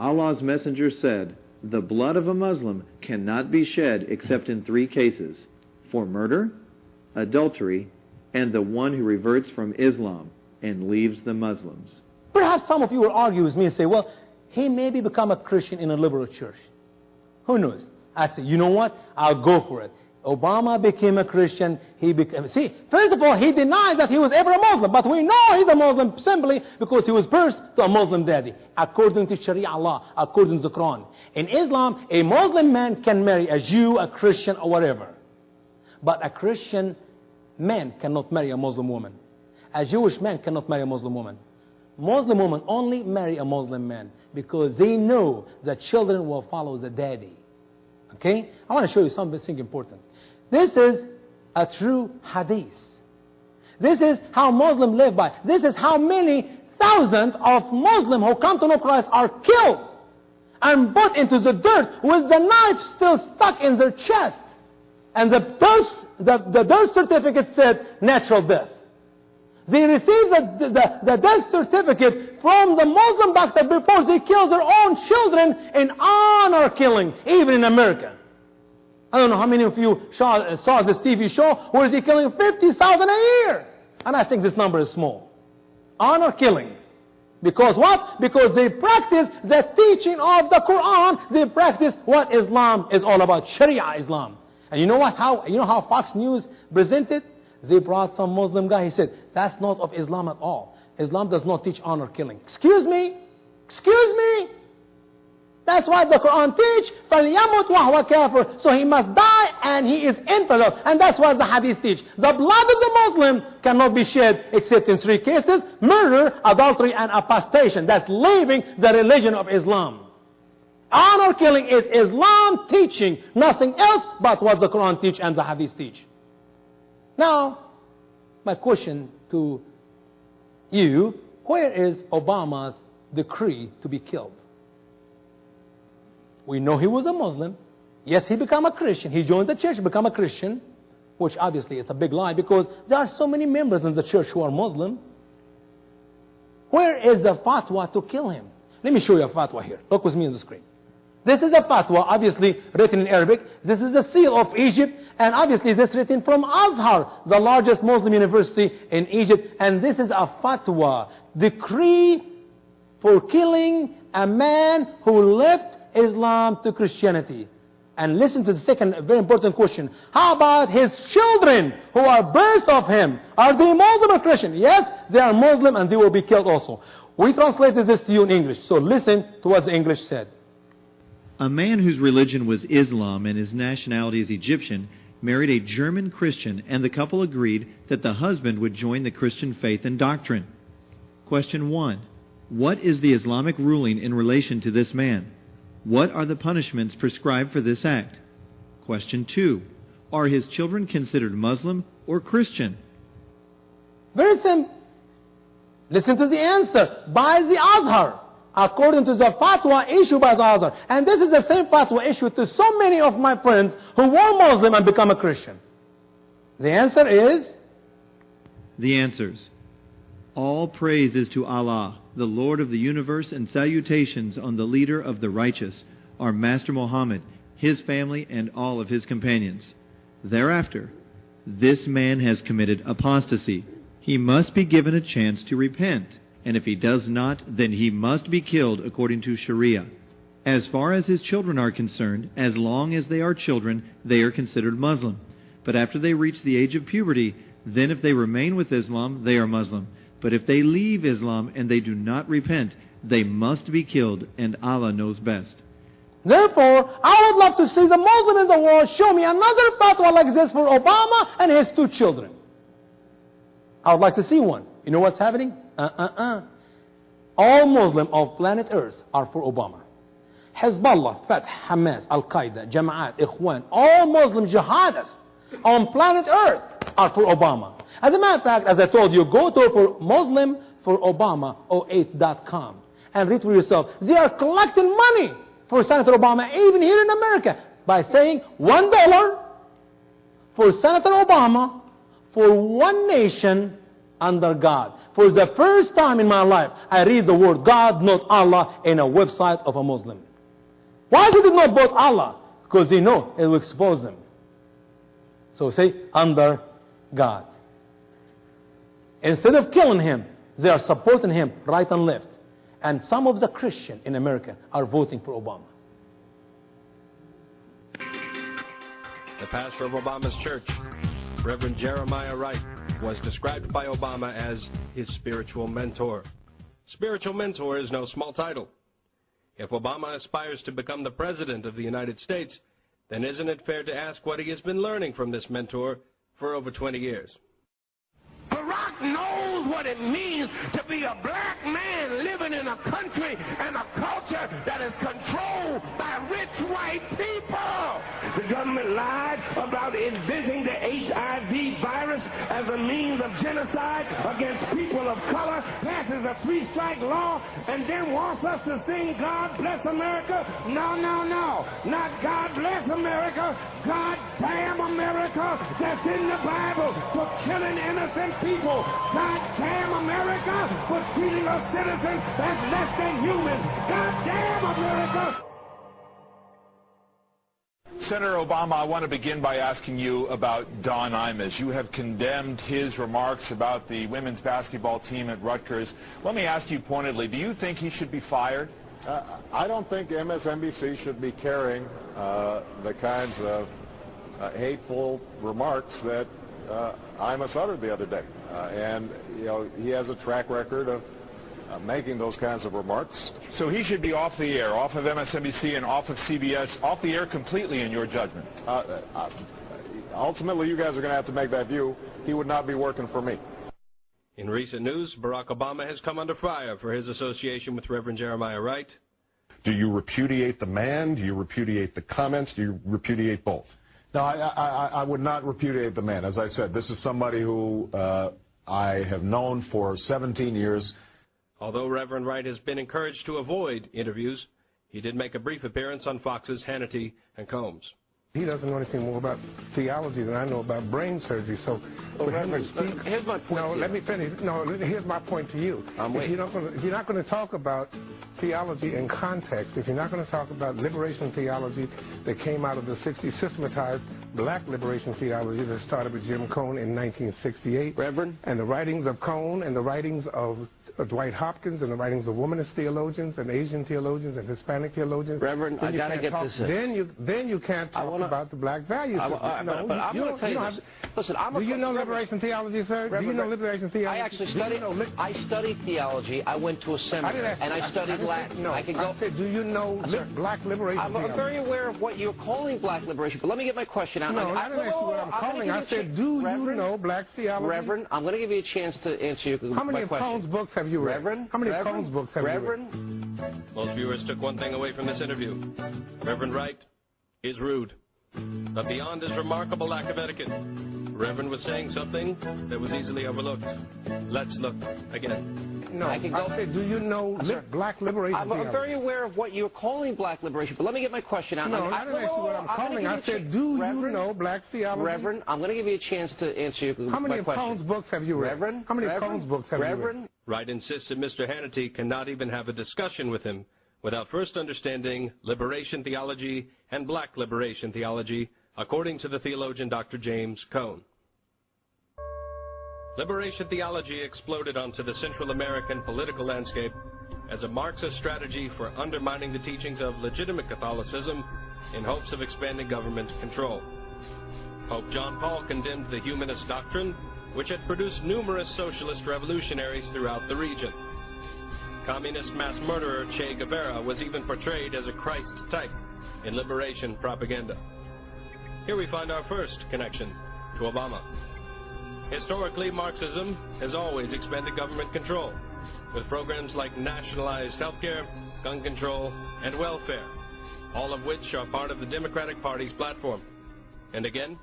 Allah's Messenger said, "The blood of a Muslim cannot be shed except in 3 cases: for murder, adultery, and the one who reverts from Islam and leaves the Muslims." Perhaps some of you will argue with me and say, well, he maybe become a Christian in a liberal church. Who knows? I say, you know what? I'll go for it. Obama became a Christian. See, first of all, he denied that he was ever a Muslim. But we know he's a Muslim simply because he was birthed to a Muslim daddy, according to Sharia law, according to the Quran. In Islam, a Muslim man can marry a Jew, a Christian, or whatever. But a Christian man cannot marry a Muslim woman. A Jewish man cannot marry a Muslim woman. Muslim women only marry a Muslim man because they know that children will follow the daddy. Okay? I want to show you something important. This is a true hadith. This is how Muslims live by. This is how many thousands of Muslims who come to know Christ are killed and put into the dirt with the knife still stuck in their chest. And the birth certificate said natural death. They received the death certificate from the Muslim doctor before they kill their own children in honor killing, even in America. I don't know how many of you saw this TV show where is he killing 50,000 a year. And I think this number is small. Honor killing. Because what? Because they practice the teaching of the Quran. They practice what Islam is all about, Sharia Islam. And you know what? You know how Fox News presented? They brought some Muslim guy. He said, that's not of Islam at all. Islam does not teach honor killing. Excuse me? Excuse me? That's why the Quran teach, فَلْيَمُتْ وَهُوَ كَافِرٌ. So he must die and he is infidel. And that's what the hadith teach. The blood of the Muslim cannot be shed except in 3 cases: murder, adultery, and apostation. That's leaving the religion of Islam. Honor killing is Islam teaching, nothing else but what the Quran teach and the hadith teach. Now, my question to you, where is Obama's decree to be killed? We know he was a Muslim. Yes, he became a Christian. He joined the church, become a Christian, which obviously is a big lie because there are so many members in the church who are Muslim. Where is the fatwa to kill him? Let me show you a fatwa here. Look with me on the screen. This is a fatwa, obviously written in Arabic. This is the seal of Egypt. And obviously this is written from Azhar, the largest Muslim university in Egypt. And this is a fatwa, decree for killing a man who left Islam to Christianity. And listen to the second very important question. How about his children who are birthed of him? Are they Muslim or Christian? Yes, they are Muslim and they will be killed also. We translated this to you in English. So listen to what the English said. A man whose religion was Islam and his nationality is Egyptian married a German Christian, and the couple agreed that the husband would join the Christian faith and doctrine. Question 1. What is the Islamic ruling in relation to this man? What are the punishments prescribed for this act? Question 2. Are his children considered Muslim or Christian? Very simple. Listen to the answer by the Azhar, according to the fatwa issued by the Azhar. And this is the same fatwa issued to so many of my friends who were Muslim and become a Christian. The answer is? The answers. All praise is to Allah, the Lord of the universe, and salutations on the leader of the righteous, our Master Muhammad, his family, and all of his companions. Thereafter, this man has committed apostasy. He must be given a chance to repent, and if he does not, then he must be killed according to Sharia. As far as his children are concerned, as long as they are children, they are considered Muslim. But after they reach the age of puberty, then if they remain with Islam, they are Muslim. But if they leave Islam and they do not repent, they must be killed, and Allah knows best. Therefore, I would love to see the Muslim in the world show me another fatwa like this for Obama and his 2 children. I would like to see one. You know what's happening? All Muslims of planet Earth are for Obama. Hezbollah, Fatah, Hamas, Al-Qaeda, Jama'at, Ikhwan, all Muslim jihadists on planet Earth are for Obama. As a matter of fact, as I told you, go to for Muslim for Obama08.com and read for yourself. They are collecting money for Senator Obama, even here in America, by saying $1 for Senator Obama for one nation under God. For the first time in my life, I read the word God, not Allah, in a website of a Muslim. Why did it not both Allah? Because they know it will expose them. So say, under God. Instead of killing him, they are supporting him right and left. And some of the Christians in America are voting for Obama. The pastor of Obama's church, Reverend Jeremiah Wright, was described by Obama as his spiritual mentor. Spiritual mentor is no small title. If Obama aspires to become the president of the United States, then isn't it fair to ask what he has been learning from this mentor for over 20 years? Barack knows what it means to be a black man living in a country and a culture that is controlled by rich white people. The government lied about envisioning the HIV virus as a means of genocide against people of color, passes a three-strike law, and then wants us to sing God Bless America. No, no, no. Not God Bless America. God damn America. That's in the Bible for killing innocent people. God damn America for treating us citizens as less than human. God damn America. Senator Obama, I want to begin by asking you about Don Imus. You have condemned his remarks about the women's basketball team at Rutgers. Let me ask you pointedly, do you think he should be fired? I don't think MSNBC should be carrying the kinds of hateful remarks that Imus uttered the other day. And, you know, he has a track record of making those kinds of remarks. So he should be off the air, off of MSNBC and off of CBS, off the air completely in your judgment? Ultimately, you guys are going to have to make that view. He would not be working for me. In recent news, Barack Obama has come under fire for his association with Reverend Jeremiah Wright. Do you repudiate the man? Do you repudiate the comments? Do you repudiate both? No, I would not repudiate the man. As I said, this is somebody who I have known for 17 years. Although Reverend Wright has been encouraged to avoid interviews, he did make a brief appearance on Fox's Hannity and Combs. He doesn't know anything more about theology than I know about brain surgery. So, Here's my point. No, let me finish. No, here's my point to you. If you're not going to talk about theology in context, if you're not going to talk about liberation theology that came out of the 60s, systematized black liberation theology that started with Jim Cone in 1968, Reverend, and the writings of Cone and the writings of Dwight Hopkins and the writings of womanist theologians and Asian theologians and Hispanic theologians. Reverend, I got to get this in. Then you can't talk about the black values. But I'm going to tell you this. Listen, do you know liberation theology, sir? Reverend, do you know liberation theology? I actually studied. I studied theology. I went to a seminary and I studied Latin. No, I can go. I said, do you know black liberation theology? I'm very aware of what you're calling black liberation. But let me get my question out. No, I didn't ask you what I'm calling. I said, do you know black theology? Reverend, I'm going to give you a chance to answer your question. How many of Cone's books have you read? Reverend, how many of Cone's books have you read? Most viewers took one thing away from this interview. Reverend Wright is rude. But beyond his remarkable lack of etiquette, Reverend was saying something that was easily overlooked. Let's look again. No, I said, do you know black liberation theology? I'm very aware of what you're calling black liberation, but let me get my question out. No, I didn't ask you what I'm calling. I said, do you know black theology? Reverend, I'm going to give you a chance to answer your question. How many of Cone's books have you read? Reverend? How many of Cone's books have you read? Wright insists that Mr. Hannity cannot even have a discussion with him without first understanding liberation theology and black liberation theology, according to the theologian Dr. James Cone. Liberation theology exploded onto the Central American political landscape as a Marxist strategy for undermining the teachings of legitimate Catholicism in hopes of expanding government control. Pope John Paul condemned the humanist doctrine, which had produced numerous socialist revolutionaries throughout the region. Communist mass murderer Che Guevara was even portrayed as a Christ type in liberation propaganda. Here we find our first connection to Obama. Historically, Marxism has always expanded government control, with programs like nationalized healthcare, gun control, and welfare, all of which are part of the Democratic Party's platform. And again,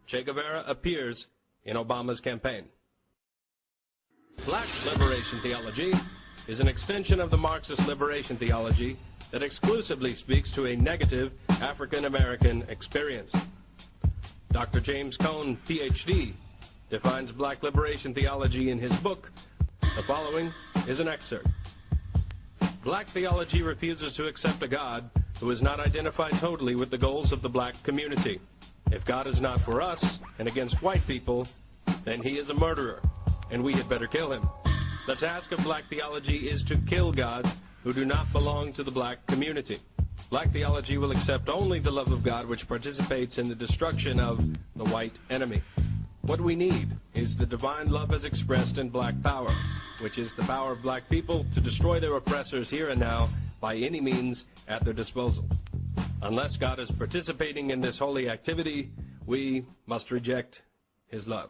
Che Guevara appears in Obama's campaign. Black liberation theology is an extension of the Marxist liberation theology that exclusively speaks to a negative African-American experience. Dr. James Cone, Ph.D., defines black liberation theology in his book, The following is an excerpt. Black theology refuses to accept a God who is not identified totally with the goals of the black community. If God is not for us and against white people, then he is a murderer, and we had better kill him. The task of black theology is to kill gods who do not belong to the black community. Black theology will accept only the love of God which participates in the destruction of the white enemy. What we need is the divine love as expressed in black power, which is the power of black people to destroy their oppressors here and now by any means at their disposal. Unless God is participating in this holy activity, we must reject his love.